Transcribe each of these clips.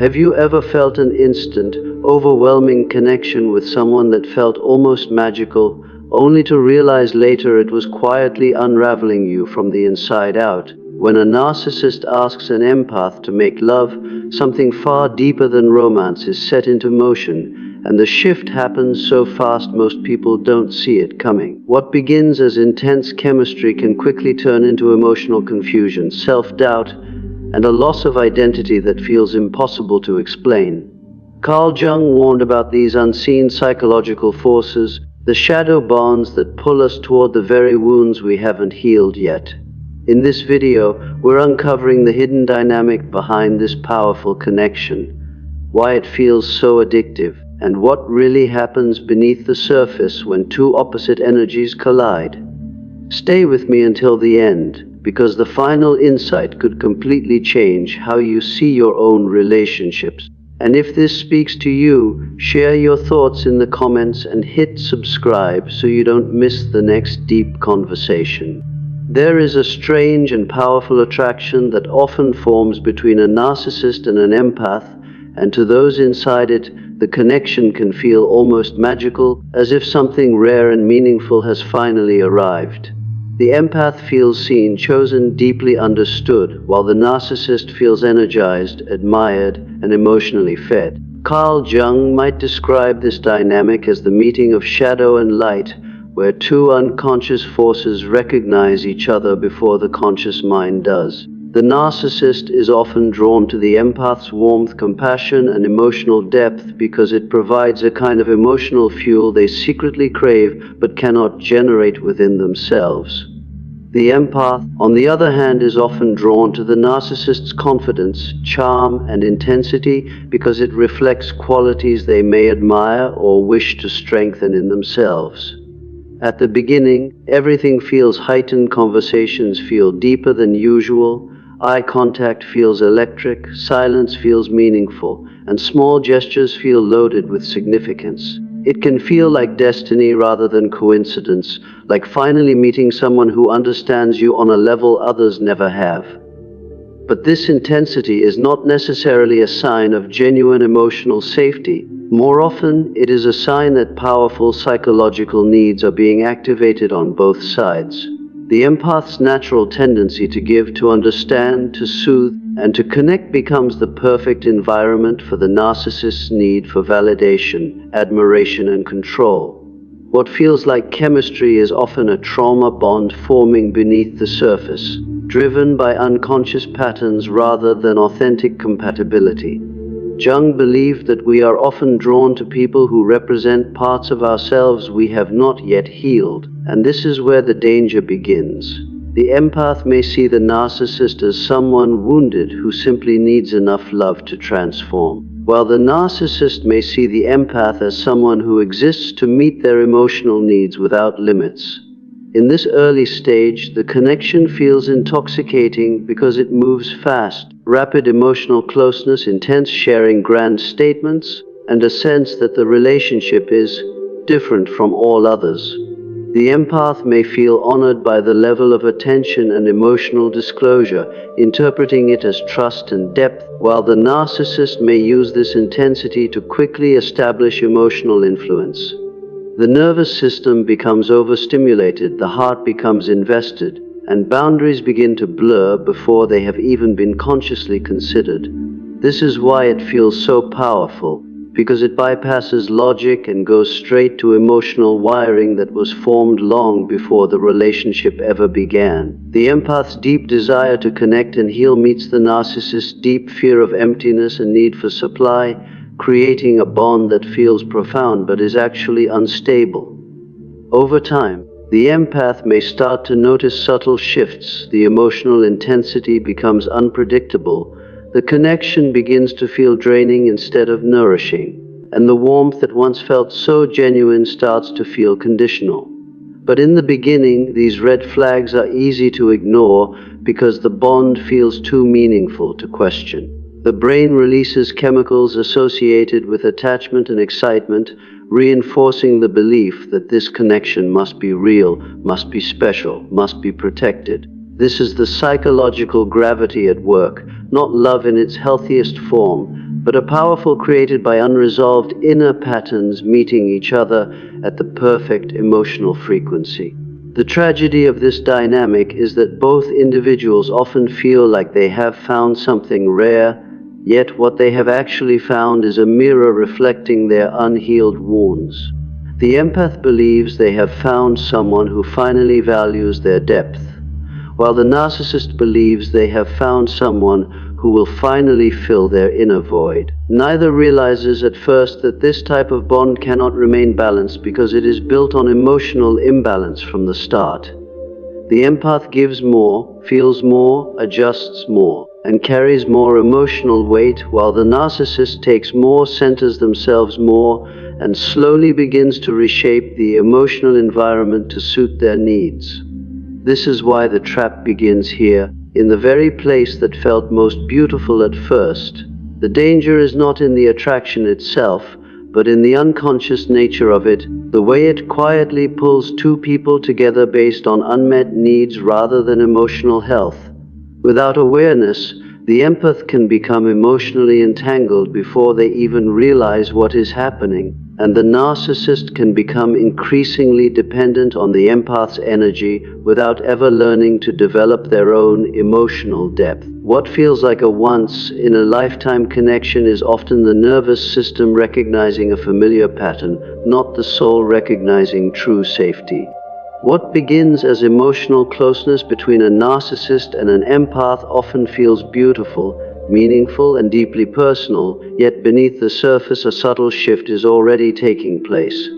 Have you ever felt an instant, overwhelming connection with someone that felt almost magical, only to realize later it was quietly unraveling you from the inside out? When a narcissist asks an empath to make love, something far deeper than romance is set into motion, and the shift happens so fast most people don't see it coming. What begins as intense chemistry can quickly turn into emotional confusion, self-doubt, and a loss of identity that feels impossible to explain. Carl Jung warned about these unseen psychological forces, the shadow bonds that pull us toward the very wounds we haven't healed yet. In this video, we're uncovering the hidden dynamic behind this powerful connection, why it feels so addictive, and what really happens beneath the surface when two opposite energies collide. Stay with me until the end, because the final insight could completely change how you see your own relationships. And if this speaks to you, share your thoughts in the comments and hit subscribe so you don't miss the next deep conversation. There is a strange and powerful attraction that often forms between a narcissist and an empath, and to those inside it, the connection can feel almost magical, as if something rare and meaningful has finally arrived. The empath feels seen, chosen, deeply understood, while the narcissist feels energized, admired, and emotionally fed. Carl Jung might describe this dynamic as the meeting of shadow and light, where two unconscious forces recognize each other before the conscious mind does. The narcissist is often drawn to the empath's warmth, compassion, and emotional depth because it provides a kind of emotional fuel they secretly crave but cannot generate within themselves. The empath, on the other hand, is often drawn to the narcissist's confidence, charm, and intensity because it reflects qualities they may admire or wish to strengthen in themselves. At the beginning, everything feels heightened, conversations feel deeper than usual, eye contact feels electric, silence feels meaningful, and small gestures feel loaded with significance. It can feel like destiny rather than coincidence, like finally meeting someone who understands you on a level others never have. But this intensity is not necessarily a sign of genuine emotional safety. More often, it is a sign that powerful psychological needs are being activated on both sides. The empath's natural tendency to give, to understand, to soothe, and to connect becomes the perfect environment for the narcissist's need for validation, admiration, and control. What feels like chemistry is often a trauma bond forming beneath the surface, driven by unconscious patterns rather than authentic compatibility. Jung believed that we are often drawn to people who represent parts of ourselves we have not yet healed, and this is where the danger begins. The empath may see the narcissist as someone wounded who simply needs enough love to transform, while the narcissist may see the empath as someone who exists to meet their emotional needs without limits. In this early stage, the connection feels intoxicating because it moves fast. Rapid emotional closeness, intense sharing, grand statements, and a sense that the relationship is different from all others. The empath may feel honored by the level of attention and emotional disclosure, interpreting it as trust and depth, while the narcissist may use this intensity to quickly establish emotional influence. The nervous system becomes overstimulated, the heart becomes invested, and boundaries begin to blur before they have even been consciously considered. This is why it feels so powerful, because it bypasses logic and goes straight to emotional wiring that was formed long before the relationship ever began. The empath's deep desire to connect and heal meets the narcissist's deep fear of emptiness and need for supply, creating a bond that feels profound but is actually unstable. Over time, the empath may start to notice subtle shifts. The emotional intensity becomes unpredictable. The connection begins to feel draining instead of nourishing, and the warmth that once felt so genuine starts to feel conditional. But in the beginning, these red flags are easy to ignore because the bond feels too meaningful to question. The brain releases chemicals associated with attachment and excitement, reinforcing the belief that this connection must be real, must be special, must be protected. This is the psychological gravity at work, not love in its healthiest form, but a powerful created by unresolved inner patterns meeting each other at the perfect emotional frequency. The tragedy of this dynamic is that both individuals often feel like they have found something rare, yet what they have actually found is a mirror reflecting their unhealed wounds. The empath believes they have found someone who finally values their depth, while the narcissist believes they have found someone who will finally fill their inner void. Neither realizes at first that this type of bond cannot remain balanced because it is built on emotional imbalance from the start. The empath gives more, feels more, adjusts more, and carries more emotional weight, while the narcissist takes more, centers themselves more, and slowly begins to reshape the emotional environment to suit their needs. This is why the trap begins here, in the very place that felt most beautiful at first. The danger is not in the attraction itself, but in the unconscious nature of it, the way it quietly pulls two people together based on unmet needs rather than emotional health. Without awareness, the empath can become emotionally entangled before they even realize what is happening, and the narcissist can become increasingly dependent on the empath's energy without ever learning to develop their own emotional depth. What feels like a once-in-a-lifetime connection is often the nervous system recognizing a familiar pattern, not the soul recognizing true safety. What begins as emotional closeness between a narcissist and an empath often feels beautiful, meaningful, and deeply personal, yet beneath the surface a subtle shift is already taking place.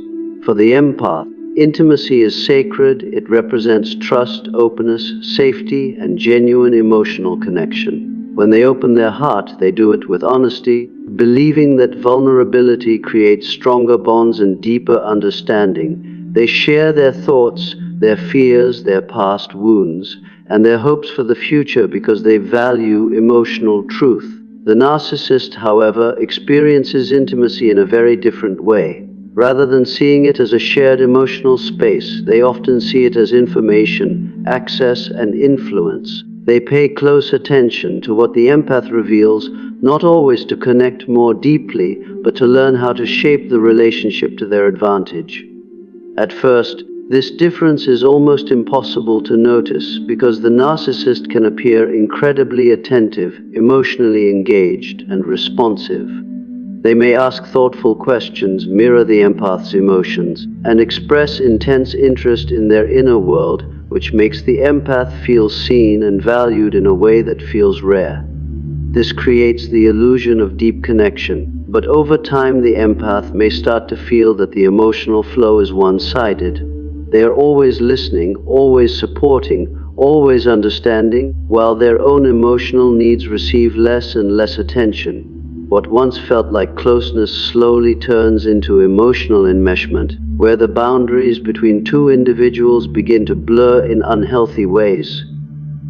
For the empath, intimacy is sacred. It represents trust, openness, safety, and genuine emotional connection. When they open their heart, they do it with honesty, believing that vulnerability creates stronger bonds and deeper understanding. They share their thoughts, their fears, their past wounds, and their hopes for the future because they value emotional truth. The narcissist, however, experiences intimacy in a very different way. Rather than seeing it as a shared emotional space, they often see it as information, access, and influence. They pay close attention to what the empath reveals, not always to connect more deeply, but to learn how to shape the relationship to their advantage. At first, this difference is almost impossible to notice because the narcissist can appear incredibly attentive, emotionally engaged, and responsive. They may ask thoughtful questions, mirror the empath's emotions, and express intense interest in their inner world, which makes the empath feel seen and valued in a way that feels rare. This creates the illusion of deep connection, but over time the empath may start to feel that the emotional flow is one-sided. They are always listening, always supporting, always understanding, while their own emotional needs receive less and less attention. What once felt like closeness slowly turns into emotional enmeshment, where the boundaries between two individuals begin to blur in unhealthy ways.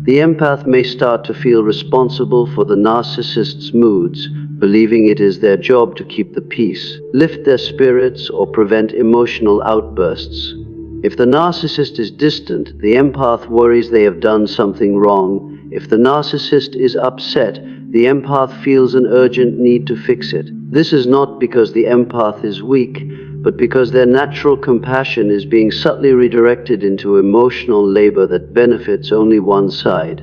The empath may start to feel responsible for the narcissist's moods, believing it is their job to keep the peace, lift their spirits, or prevent emotional outbursts. If the narcissist is distant, the empath worries they have done something wrong. If the narcissist is upset, the empath feels an urgent need to fix it. This is not because the empath is weak, but because their natural compassion is being subtly redirected into emotional labor that benefits only one side.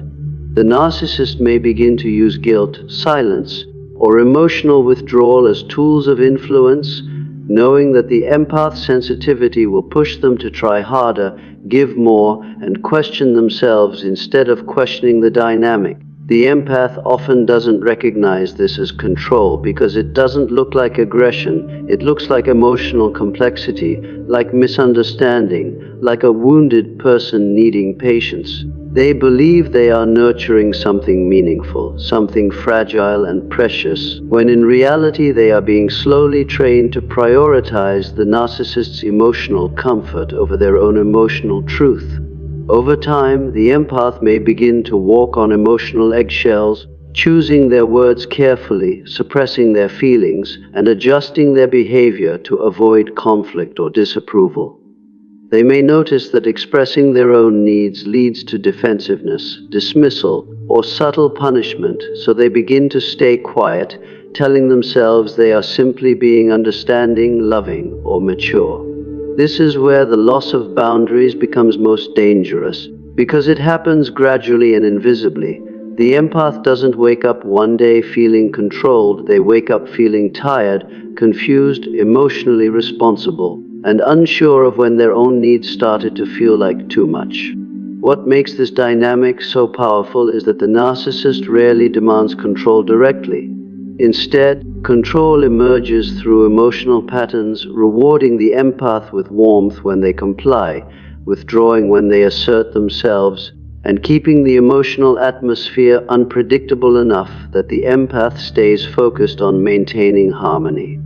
The narcissist may begin to use guilt, silence, or emotional withdrawal as tools of influence, knowing that the empath's sensitivity will push them to try harder, give more, and question themselves instead of questioning the dynamic. The empath often doesn't recognize this as control because it doesn't look like aggression. It looks like emotional complexity, like misunderstanding, like a wounded person needing patience. They believe they are nurturing something meaningful, something fragile and precious, when in reality they are being slowly trained to prioritize the narcissist's emotional comfort over their own emotional truth. Over time, the empath may begin to walk on emotional eggshells, choosing their words carefully, suppressing their feelings, and adjusting their behavior to avoid conflict or disapproval. They may notice that expressing their own needs leads to defensiveness, dismissal, or subtle punishment, so they begin to stay quiet, telling themselves they are simply being understanding, loving, or mature. This is where the loss of boundaries becomes most dangerous, because it happens gradually and invisibly. The empath doesn't wake up one day feeling controlled, they wake up feeling tired, confused, emotionally responsible, and unsure of when their own needs started to feel like too much. What makes this dynamic so powerful is that the narcissist rarely demands control directly. Instead, control emerges through emotional patterns, rewarding the empath with warmth when they comply, withdrawing when they assert themselves, and keeping the emotional atmosphere unpredictable enough that the empath stays focused on maintaining harmony.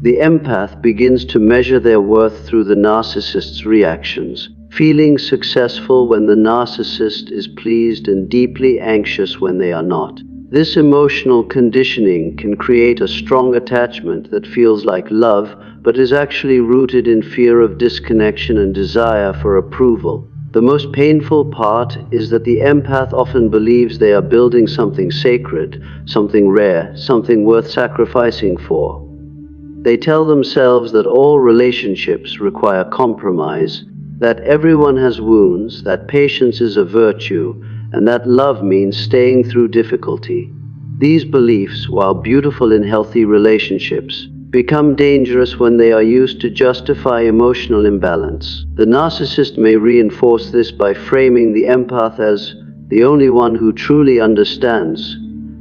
The empath begins to measure their worth through the narcissist's reactions, feeling successful when the narcissist is pleased and deeply anxious when they are not. This emotional conditioning can create a strong attachment that feels like love, but is actually rooted in fear of disconnection and desire for approval. The most painful part is that the empath often believes they are building something sacred, something rare, something worth sacrificing for. They tell themselves that all relationships require compromise, that everyone has wounds, that patience is a virtue, and that love means staying through difficulty. These beliefs, while beautiful in healthy relationships, become dangerous when they are used to justify emotional imbalance. The narcissist may reinforce this by framing the empath as the only one who truly understands,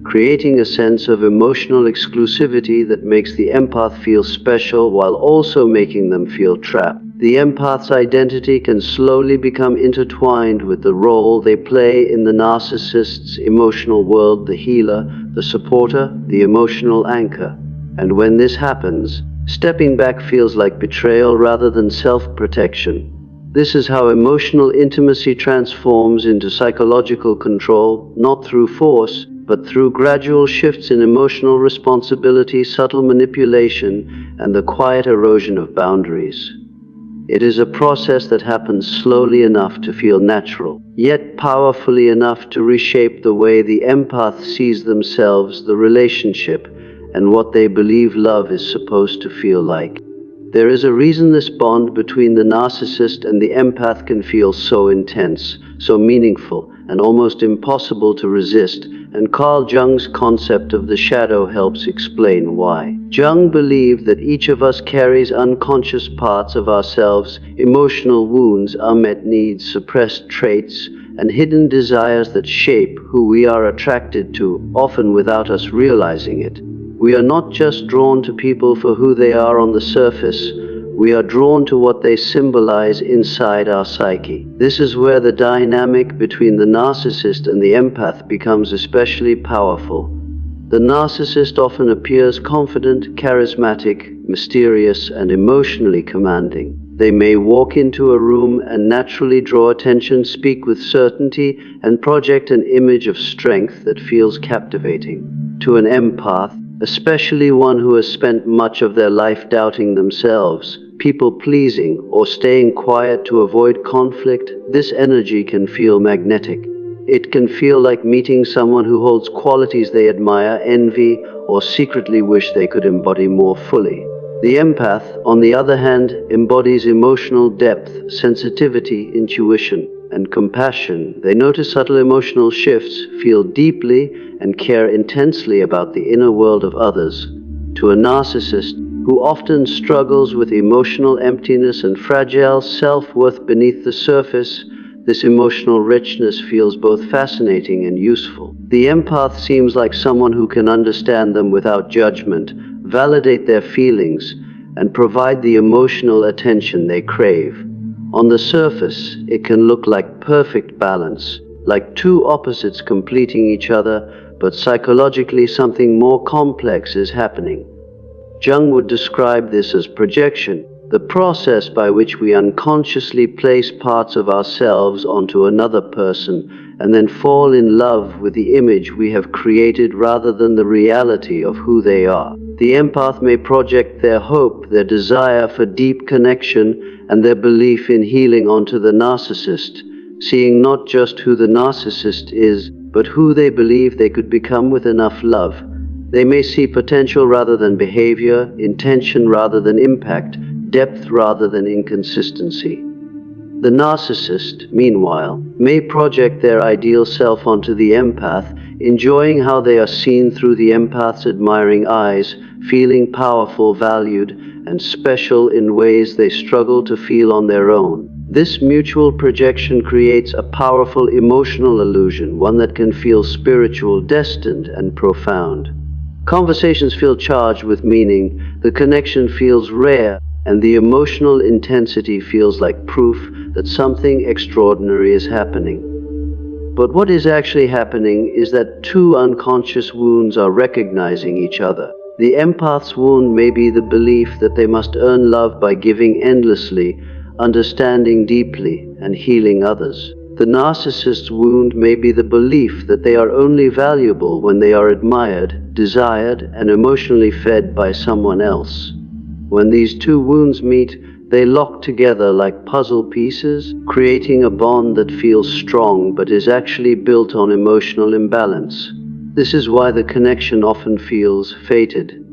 creating a sense of emotional exclusivity that makes the empath feel special while also making them feel trapped. The empath's identity can slowly become intertwined with the role they play in the narcissist's emotional world: the healer, the supporter, the emotional anchor. And when this happens, stepping back feels like betrayal rather than self-protection. This is how emotional intimacy transforms into psychological control, not through force, but through gradual shifts in emotional responsibility, subtle manipulation, and the quiet erosion of boundaries. It is a process that happens slowly enough to feel natural, yet powerfully enough to reshape the way the empath sees themselves, the relationship, and what they believe love is supposed to feel like. There is a reason this bond between the narcissist and the empath can feel so intense, so meaningful, and almost impossible to resist, and Carl Jung's concept of the shadow helps explain why. Jung believed that each of us carries unconscious parts of ourselves, emotional wounds, unmet needs, suppressed traits, and hidden desires that shape who we are attracted to, often without us realizing it. We are not just drawn to people for who they are on the surface, we are drawn to what they symbolize inside our psyche. This is where the dynamic between the narcissist and the empath becomes especially powerful. The narcissist often appears confident, charismatic, mysterious, and emotionally commanding. They may walk into a room and naturally draw attention, speak with certainty, and project an image of strength that feels captivating. To an empath, especially one who has spent much of their life doubting themselves, people-pleasing, or staying quiet to avoid conflict, this energy can feel magnetic. It can feel like meeting someone who holds qualities they admire, envy, or secretly wish they could embody more fully. The empath, on the other hand, embodies emotional depth, sensitivity, intuition, and compassion. They notice subtle emotional shifts, feel deeply, and care intensely about the inner world of others. To a narcissist, who often struggles with emotional emptiness and fragile self-worth beneath the surface, this emotional richness feels both fascinating and useful. The empath seems like someone who can understand them without judgment, validate their feelings, and provide the emotional attention they crave. On the surface, it can look like perfect balance, like two opposites completing each other, but psychologically something more complex is happening. Jung would describe this as projection, the process by which we unconsciously place parts of ourselves onto another person and then fall in love with the image we have created rather than the reality of who they are. The empath may project their hope, their desire for deep connection, and their belief in healing onto the narcissist, seeing not just who the narcissist is, but who they believe they could become with enough love. They may see potential rather than behavior, intention rather than impact, depth rather than inconsistency. The narcissist, meanwhile, may project their ideal self onto the empath, enjoying how they are seen through the empath's admiring eyes, feeling powerful, valued, and special in ways they struggle to feel on their own. This mutual projection creates a powerful emotional illusion, one that can feel spiritual, destined, and profound. Conversations feel charged with meaning, the connection feels rare, and the emotional intensity feels like proof that something extraordinary is happening. But what is actually happening is that two unconscious wounds are recognizing each other. The empath's wound may be the belief that they must earn love by giving endlessly, understanding deeply, and healing others. The narcissist's wound may be the belief that they are only valuable when they are admired, desired, and emotionally fed by someone else. When these two wounds meet, they lock together like puzzle pieces, creating a bond that feels strong but is actually built on emotional imbalance. This is why the connection often feels fated.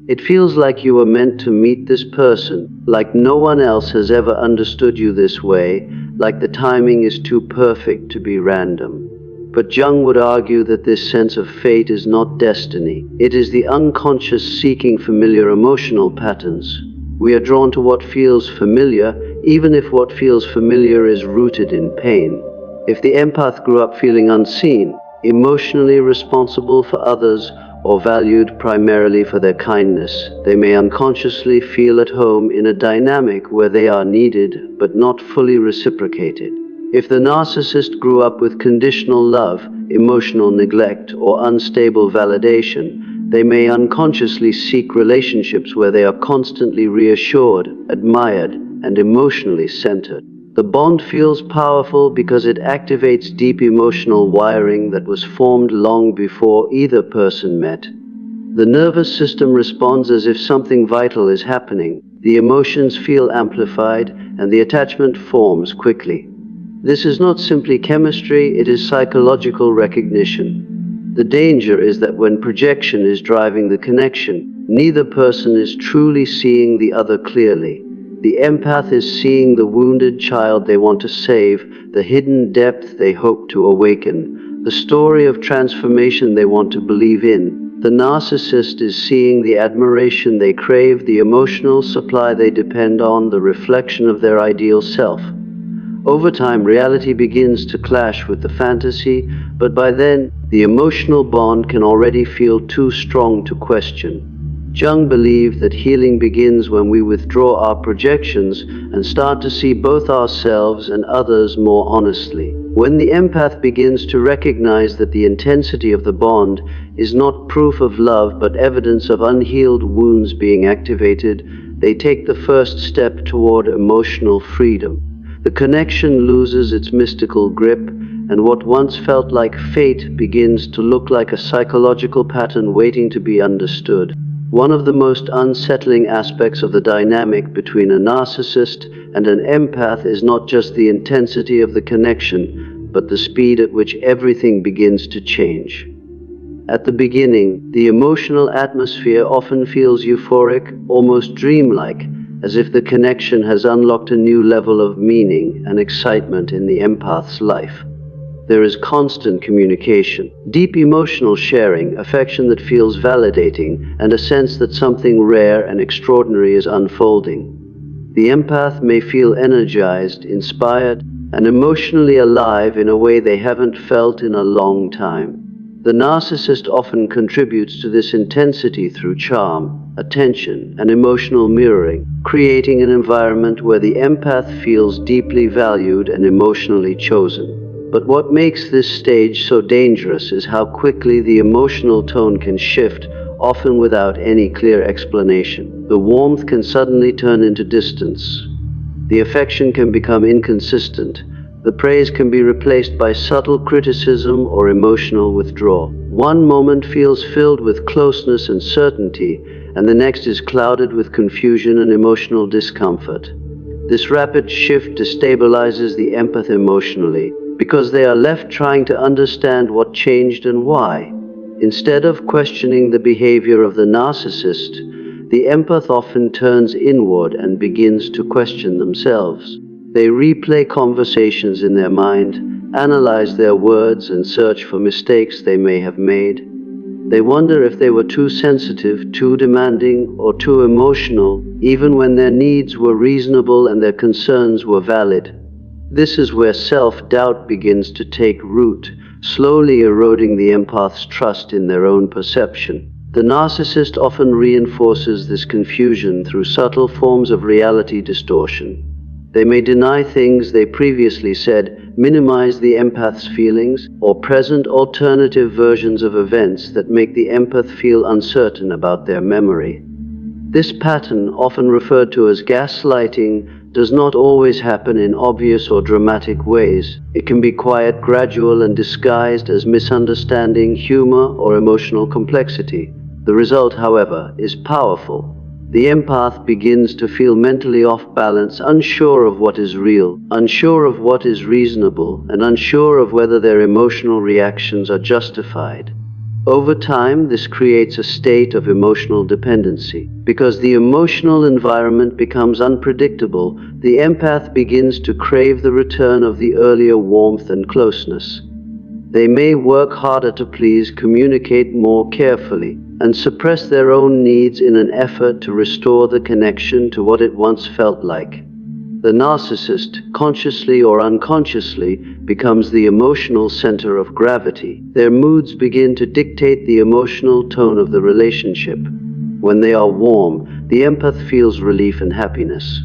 It feels like you were meant to meet this person, like no one else has ever understood you this way, like the timing is too perfect to be random. But Jung would argue that this sense of fate is not destiny. It is the unconscious seeking familiar emotional patterns. We are drawn to what feels familiar, even if what feels familiar is rooted in pain. If the empath grew up feeling unseen, emotionally responsible for others, or valued primarily for their kindness, they may unconsciously feel at home in a dynamic where they are needed but not fully reciprocated. If the narcissist grew up with conditional love, emotional neglect, or unstable validation, they may unconsciously seek relationships where they are constantly reassured, admired, and emotionally centered. The bond feels powerful because it activates deep emotional wiring that was formed long before either person met. The nervous system responds as if something vital is happening. The emotions feel amplified, and the attachment forms quickly. This is not simply chemistry, it is psychological recognition. The danger is that when projection is driving the connection, neither person is truly seeing the other clearly. The empath is seeing the wounded child they want to save, the hidden depth they hope to awaken, the story of transformation they want to believe in. The narcissist is seeing the admiration they crave, the emotional supply they depend on, the reflection of their ideal self. Over time, reality begins to clash with the fantasy, but by then, the emotional bond can already feel too strong to question. Jung believed that healing begins when we withdraw our projections and start to see both ourselves and others more honestly. When the empath begins to recognize that the intensity of the bond is not proof of love but evidence of unhealed wounds being activated, they take the first step toward emotional freedom. The connection loses its mystical grip, and what once felt like fate begins to look like a psychological pattern waiting to be understood. One of the most unsettling aspects of the dynamic between a narcissist and an empath is not just the intensity of the connection, but the speed at which everything begins to change. At the beginning, the emotional atmosphere often feels euphoric, almost dreamlike, as if the connection has unlocked a new level of meaning and excitement in the empath's life. There is constant communication, deep emotional sharing, affection that feels validating, and a sense that something rare and extraordinary is unfolding. The empath may feel energized, inspired, and emotionally alive in a way they haven't felt in a long time. The narcissist often contributes to this intensity through charm, attention, and emotional mirroring, creating an environment where the empath feels deeply valued and emotionally chosen. But what makes this stage so dangerous is how quickly the emotional tone can shift, often without any clear explanation. The warmth can suddenly turn into distance. The affection can become inconsistent. The praise can be replaced by subtle criticism or emotional withdrawal. One moment feels filled with closeness and certainty, and the next is clouded with confusion and emotional discomfort. This rapid shift destabilizes the empath emotionally, because they are left trying to understand what changed and why. Instead of questioning the behavior of the narcissist, the empath often turns inward and begins to question themselves. They replay conversations in their mind, analyze their words, and search for mistakes they may have made. They wonder if they were too sensitive, too demanding, or too emotional, even when their needs were reasonable and their concerns were valid. This is where self-doubt begins to take root, slowly eroding the empath's trust in their own perception. The narcissist often reinforces this confusion through subtle forms of reality distortion. They may deny things they previously said, minimize the empath's feelings, or present alternative versions of events that make the empath feel uncertain about their memory. This pattern, often referred to as gaslighting, does not always happen in obvious or dramatic ways. It can be quiet, gradual, and disguised as misunderstanding, humor, or emotional complexity. The result, however, is powerful. The empath begins to feel mentally off balance, unsure of what is real, unsure of what is reasonable, and unsure of whether their emotional reactions are justified. Over time, this creates a state of emotional dependency. Because the emotional environment becomes unpredictable, the empath begins to crave the return of the earlier warmth and closeness. They may work harder to please, communicate more carefully, and suppress their own needs in an effort to restore the connection to what it once felt like. The narcissist, consciously or unconsciously, becomes the emotional center of gravity. Their moods begin to dictate the emotional tone of the relationship. When they are warm, the empath feels relief and happiness.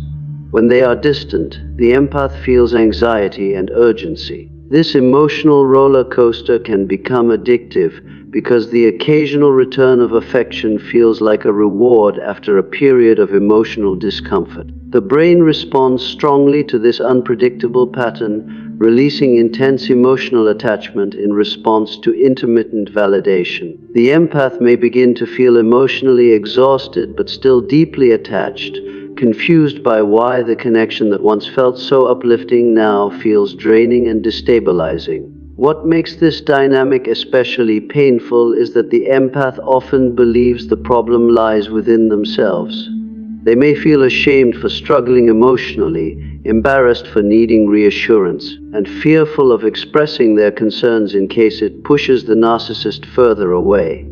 When they are distant, the empath feels anxiety and urgency. This emotional roller coaster can become addictive because the occasional return of affection feels like a reward after a period of emotional discomfort. The brain responds strongly to this unpredictable pattern, releasing intense emotional attachment in response to intermittent validation. The empath may begin to feel emotionally exhausted but still deeply attached, confused by why the connection that once felt so uplifting now feels draining and destabilizing. What makes this dynamic especially painful is that the empath often believes the problem lies within themselves. They may feel ashamed for struggling emotionally, embarrassed for needing reassurance, and fearful of expressing their concerns in case it pushes the narcissist further away.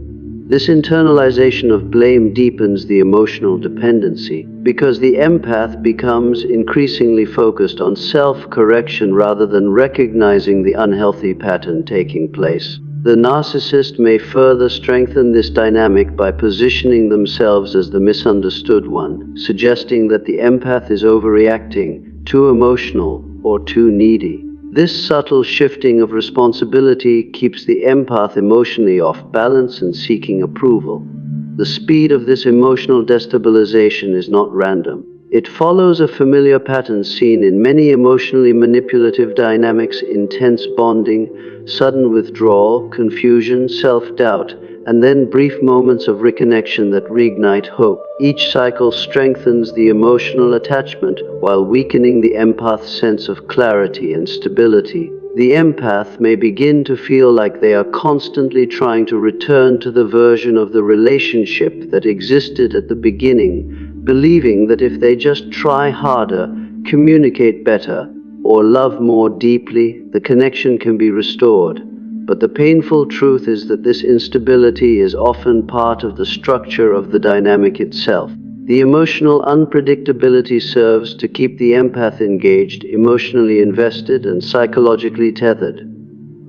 This internalization of blame deepens the emotional dependency because the empath becomes increasingly focused on self-correction rather than recognizing the unhealthy pattern taking place. The narcissist may further strengthen this dynamic by positioning themselves as the misunderstood one, suggesting that the empath is overreacting, too emotional, or too needy. This subtle shifting of responsibility keeps the empath emotionally off balance and seeking approval. The speed of this emotional destabilization is not random. It follows a familiar pattern seen in many emotionally manipulative dynamics: intense bonding, sudden withdrawal, confusion, self-doubt, and then brief moments of reconnection that reignite hope. Each cycle strengthens the emotional attachment while weakening the empath's sense of clarity and stability. The empath may begin to feel like they are constantly trying to return to the version of the relationship that existed at the beginning, believing that if they just try harder, communicate better, or love more deeply, the connection can be restored. But the painful truth is that this instability is often part of the structure of the dynamic itself. The emotional unpredictability serves to keep the empath engaged, emotionally invested, and psychologically tethered.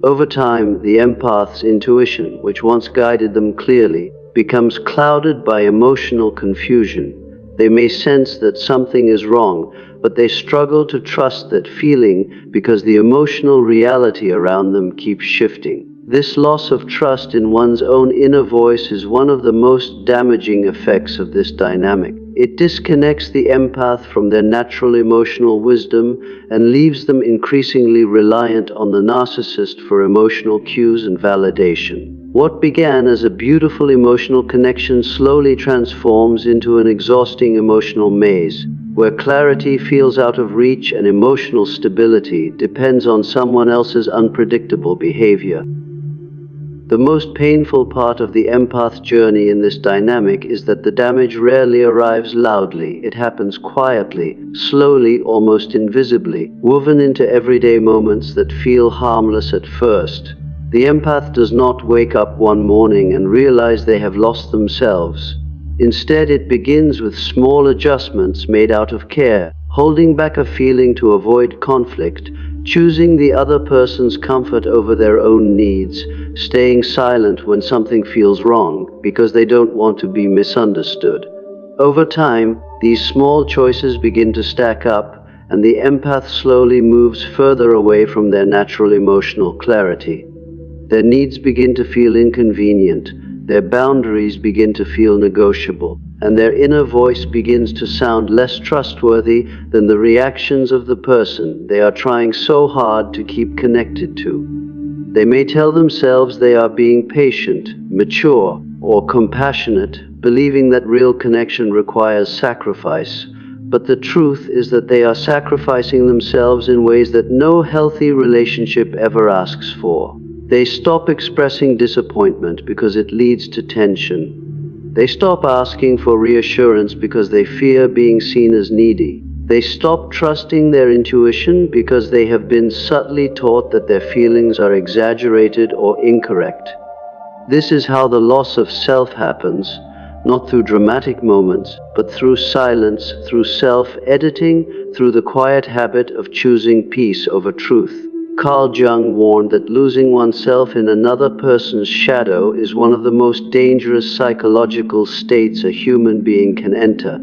Over time, the empath's intuition, which once guided them clearly, becomes clouded by emotional confusion. They may sense that something is wrong, but they struggle to trust that feeling because the emotional reality around them keeps shifting. This loss of trust in one's own inner voice is one of the most damaging effects of this dynamic. It disconnects the empath from their natural emotional wisdom and leaves them increasingly reliant on the narcissist for emotional cues and validation. What began as a beautiful emotional connection slowly transforms into an exhausting emotional maze, where clarity feels out of reach and emotional stability depends on someone else's unpredictable behavior. The most painful part of the empath journey in this dynamic is that the damage rarely arrives loudly. It happens quietly, slowly, almost invisibly, woven into everyday moments that feel harmless at first. The empath does not wake up one morning and realize they have lost themselves. Instead, it begins with small adjustments made out of care, holding back a feeling to avoid conflict, choosing the other person's comfort over their own needs, staying silent when something feels wrong because they don't want to be misunderstood. Over time, these small choices begin to stack up, and the empath slowly moves further away from their natural emotional clarity. Their needs begin to feel inconvenient, their boundaries begin to feel negotiable, and their inner voice begins to sound less trustworthy than the reactions of the person they are trying so hard to keep connected to. They may tell themselves they are being patient, mature, or compassionate, believing that real connection requires sacrifice. But the truth is that they are sacrificing themselves in ways that no healthy relationship ever asks for. They stop expressing disappointment because it leads to tension. They stop asking for reassurance because they fear being seen as needy. They stop trusting their intuition because they have been subtly taught that their feelings are exaggerated or incorrect. This is how the loss of self happens, not through dramatic moments, but through silence, through self-editing, through the quiet habit of choosing peace over truth. Carl Jung warned that losing oneself in another person's shadow is one of the most dangerous psychological states a human being can enter,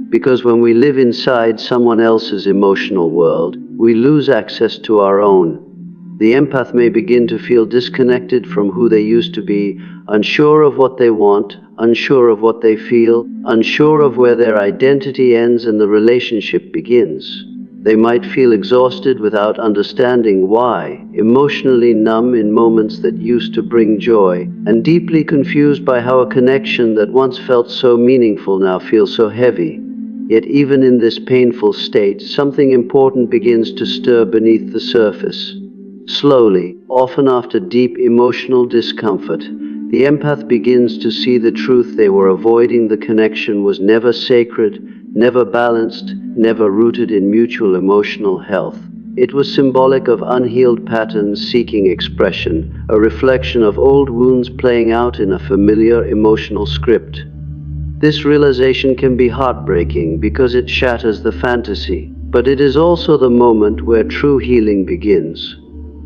because when we live inside someone else's emotional world, we lose access to our own. The empath may begin to feel disconnected from who they used to be, unsure of what they want, unsure of what they feel, unsure of where their identity ends and the relationship begins. They might feel exhausted without understanding why, emotionally numb in moments that used to bring joy, and deeply confused by how a connection that once felt so meaningful now feels so heavy. Yet even in this painful state, something important begins to stir beneath the surface. Slowly, often after deep emotional discomfort, the empath begins to see the truth they were avoiding. The connection was never sacred, never balanced, never rooted in mutual emotional health. It was symbolic of unhealed patterns seeking expression, a reflection of old wounds playing out in a familiar emotional script. This realization can be heartbreaking because it shatters the fantasy, but it is also the moment where true healing begins.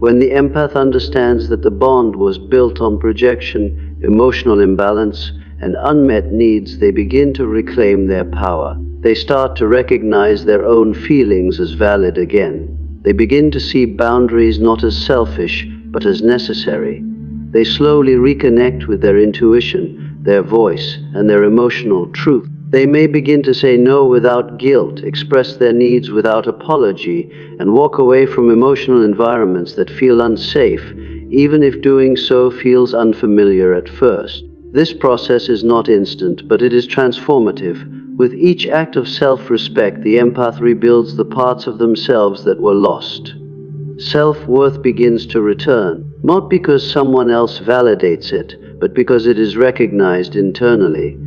When the empath understands that the bond was built on projection, emotional imbalance, and unmet needs, they begin to reclaim their power. They start to recognize their own feelings as valid again. They begin to see boundaries not as selfish, but as necessary. They slowly reconnect with their intuition, their voice, and their emotional truth. They may begin to say no without guilt, express their needs without apology, and walk away from emotional environments that feel unsafe, even if doing so feels unfamiliar at first. This process is not instant, but it is transformative. With each act of self-respect, the empath rebuilds the parts of themselves that were lost. Self-worth begins to return, not because someone else validates it, but because it is recognized internally.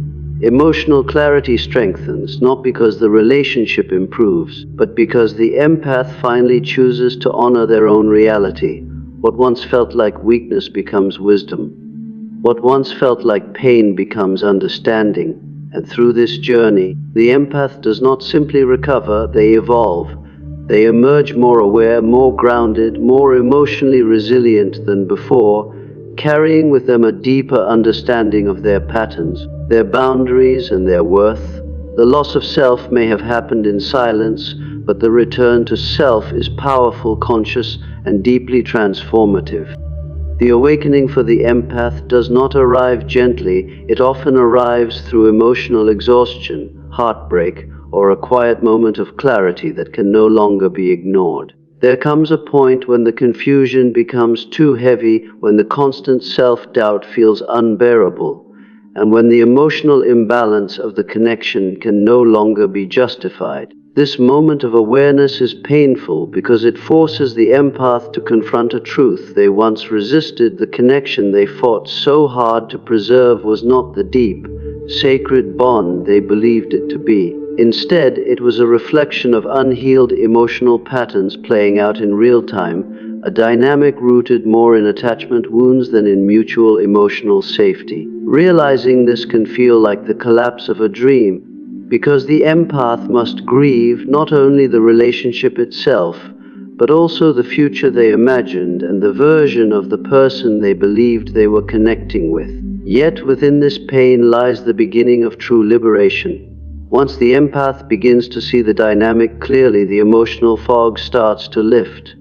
Emotional clarity strengthens, not because the relationship improves, but because the empath finally chooses to honor their own reality. What once felt like weakness becomes wisdom. What once felt like pain becomes understanding. And through this journey, the empath does not simply recover, they evolve. They emerge more aware, more grounded, more emotionally resilient than before, carrying with them a deeper understanding of their patterns, their boundaries, and their worth. The loss of self may have happened in silence, but the return to self is powerful, conscious, and deeply transformative. The awakening for the empath does not arrive gently. It often arrives through emotional exhaustion, heartbreak, or a quiet moment of clarity that can no longer be ignored. There comes a point when the confusion becomes too heavy, when the constant self-doubt feels unbearable, and when the emotional imbalance of the connection can no longer be justified. This moment of awareness is painful because it forces the empath to confront a truth they once resisted. The connection they fought so hard to preserve was not the deep, sacred bond they believed it to be. Instead, it was a reflection of unhealed emotional patterns playing out in real time, a dynamic rooted more in attachment wounds than in mutual emotional safety. Realizing this can feel like the collapse of a dream, because the empath must grieve not only the relationship itself, but also the future they imagined and the version of the person they believed they were connecting with. Yet within this pain lies the beginning of true liberation. Once the empath begins to see the dynamic clearly, the emotional fog starts to lift.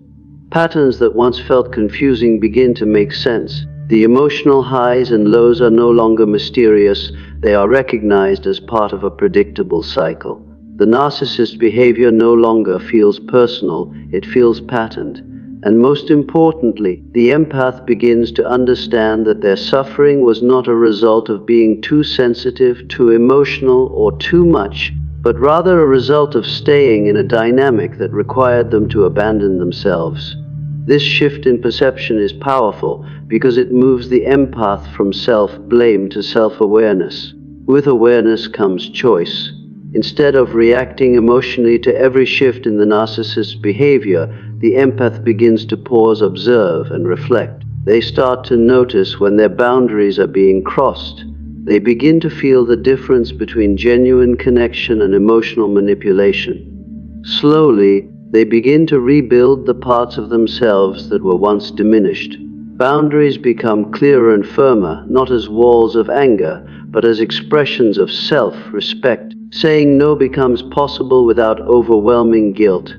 Patterns that once felt confusing begin to make sense. The emotional highs and lows are no longer mysterious, they are recognized as part of a predictable cycle. The narcissist behavior no longer feels personal, it feels patterned. And most importantly, the empath begins to understand that their suffering was not a result of being too sensitive, too emotional, or too much, but rather a result of staying in a dynamic that required them to abandon themselves. This shift in perception is powerful because it moves the empath from self-blame to self-awareness. With awareness comes choice. Instead of reacting emotionally to every shift in the narcissist's behavior, the empath begins to pause, observe, and reflect. They start to notice when their boundaries are being crossed. They begin to feel the difference between genuine connection and emotional manipulation. Slowly, they begin to rebuild the parts of themselves that were once diminished. Boundaries become clearer and firmer, not as walls of anger, but as expressions of self-respect. Saying no becomes possible without overwhelming guilt.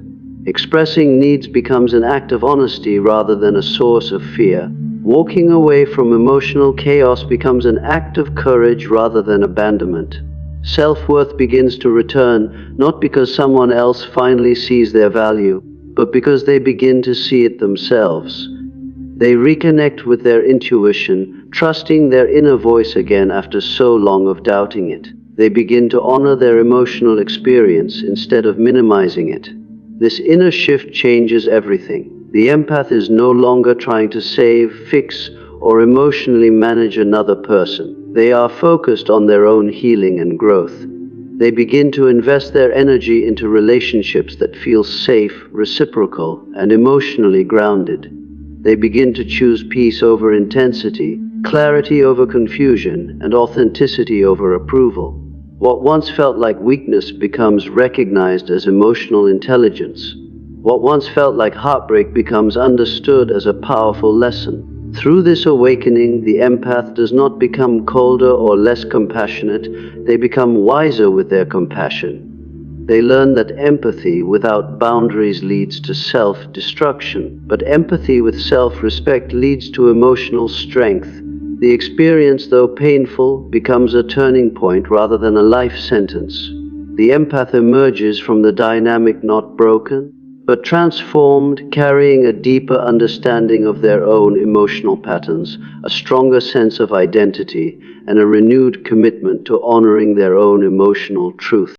Expressing needs becomes an act of honesty rather than a source of fear. Walking away from emotional chaos becomes an act of courage rather than abandonment. Self-worth begins to return, not because someone else finally sees their value, but because they begin to see it themselves. They reconnect with their intuition, trusting their inner voice again after so long of doubting it. They begin to honor their emotional experience instead of minimizing it. This inner shift changes everything. The empath is no longer trying to save, fix, or emotionally manage another person. They are focused on their own healing and growth. They begin to invest their energy into relationships that feel safe, reciprocal, and emotionally grounded. They begin to choose peace over intensity, clarity over confusion, and authenticity over approval. What once felt like weakness becomes recognized as emotional intelligence. What once felt like heartbreak becomes understood as a powerful lesson. Through this awakening, the empath does not become colder or less compassionate, they become wiser with their compassion. They learn that empathy without boundaries leads to self-destruction, but empathy with self-respect leads to emotional strength. The experience, though painful, becomes a turning point rather than a life sentence. The empath emerges from the dynamic not broken, but transformed, carrying a deeper understanding of their own emotional patterns, a stronger sense of identity, and a renewed commitment to honoring their own emotional truth.